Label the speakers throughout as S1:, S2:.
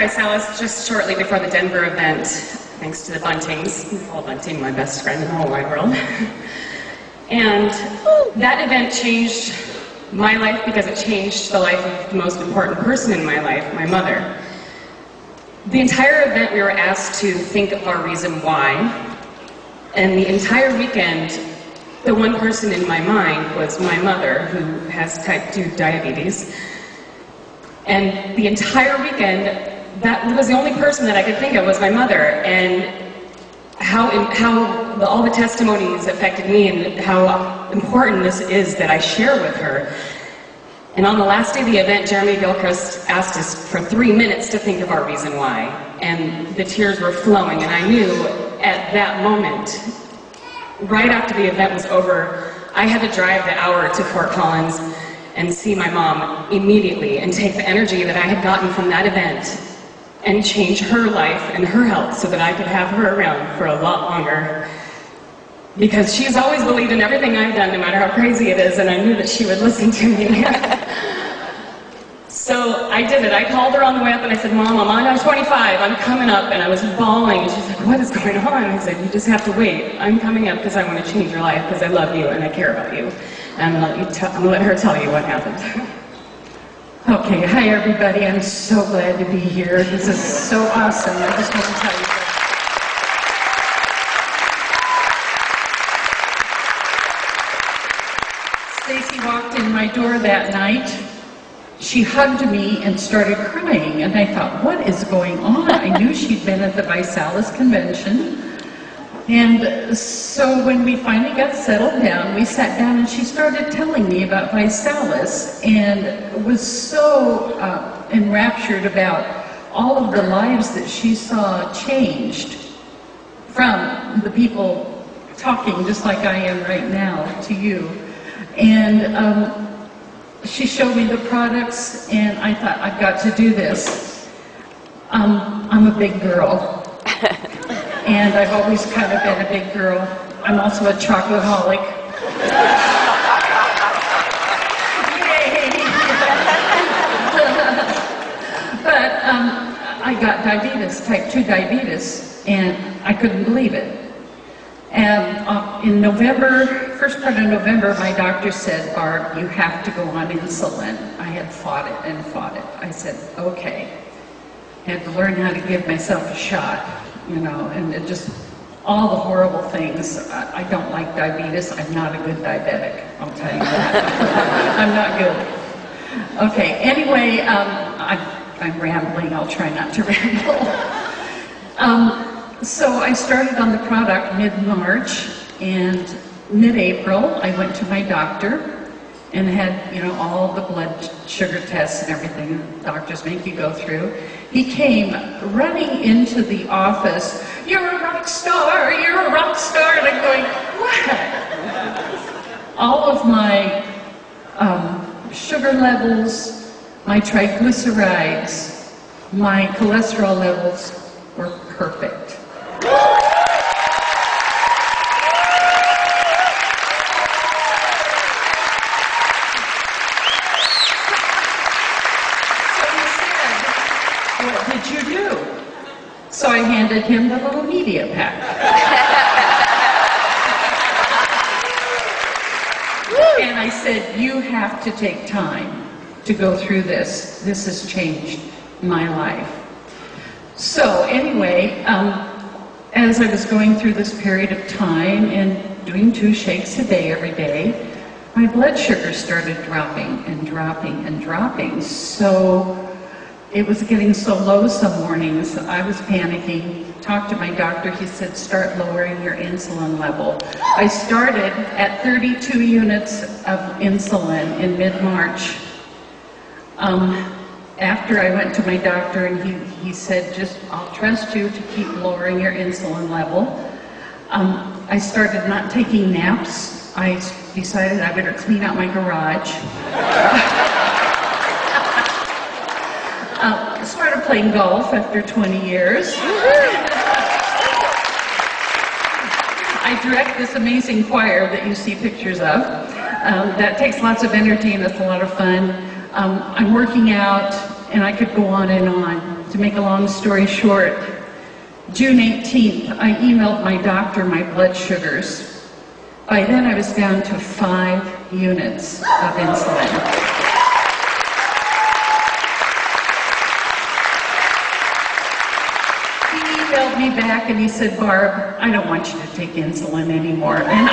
S1: Visalus just shortly before the Denver event, thanks to the Buntings. Paul Bunting, my best friend in the whole wide world. And that event changed my life because it changed the life of the most important person in my life, my mother. The entire event we were asked to think of our reason why, and the entire weekend, the one person in my mind was my mother, who has type 2 diabetes. And the entire weekend, that was the only person that I could think of was my mother, and how all the testimonies affected me and how important this is that I share with her. And on the last day of the event, Jeremy Gilchrist asked us for 3 minutes to think of our reason why. And the tears were flowing, and I knew at that moment, right after the event was over, I had to drive the hour to Fort Collins and see my mom immediately and take the energy that I had gotten from that event and change her life and her health so that I could have her around for a lot longer. Because she's always believed in everything I've done, no matter how crazy it is, and I knew that she would listen to me. So I did it. I called her on the way up and I said, Mom, I'm on 25, I'm coming up. And I was bawling, and she's like, what is going on? I said, you just have to wait. I'm coming up because I want to change your life, because I love you and I care about you. And I'm going to let her tell you what happened.
S2: Okay, hi everybody. I'm so glad to be here. This is so awesome. I just want to tell you that. Stacy walked in my door that night. She hugged me and started crying, and I thought, what is going on? I knew she'd been at the Visalus convention. And so when we finally got settled down, we sat down and she started telling me about Visalus, and was so enraptured about all of the lives that she saw changed from the people talking just like I am right now to you. And she showed me the products, and I thought, I've got to do this. I'm a big girl. And I've always kind of been a big girl. I'm also a chocoholic. Yay! But I got diabetes, type 2 diabetes, and I couldn't believe it. And in November, first part of November, my doctor said, Barb, you have to go on insulin. I had fought it and fought it. I said, okay. I had to learn how to give myself a shot. You know, and it just, all the horrible things. I don't like diabetes. I'm not a good diabetic, I'll tell you that. I'm not good. Okay, anyway, I'm rambling. I'll try not to ramble. So I started on the product mid-March, and mid-April, I went to my doctor and had, you know, all the blood sugar tests and everything doctors make you go through. He came running into the office, you're a rock star, you're a rock star, and I'm going, what? All of my sugar levels, my triglycerides, my cholesterol levels were perfect. What did you do? So I handed him the little media pack. And I said, you have to take time to go through this. This has changed my life. So anyway, as I was going through this period of time and doing 2 shakes a day every day, my blood sugar started dropping and dropping and dropping. So it was getting so low some mornings, I was panicking. Talked to my doctor, he said, start lowering your insulin level. I started at 32 units of insulin in mid-March. After I went to my doctor, and he said, just, I'll trust you to keep lowering your insulin level. I started not taking naps. I decided I better clean out my garage. Started playing golf after 20 years. I direct this amazing choir that you see pictures of. That takes lots of energy and it's a lot of fun. I'm working out and I could go on and on. To make a long story short, June 18th, I emailed my doctor my blood sugars. By then I was down to 5 units of insulin. He emailed me back and he said, Barb, I don't want you to take insulin anymore. And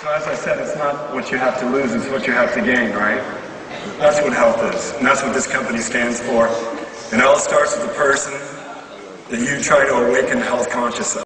S3: So as I said, it's not what you have to lose, it's what you have to gain, right? That's what health is, and that's what this company stands for. And it all starts with the person that you try to awaken health consciousness.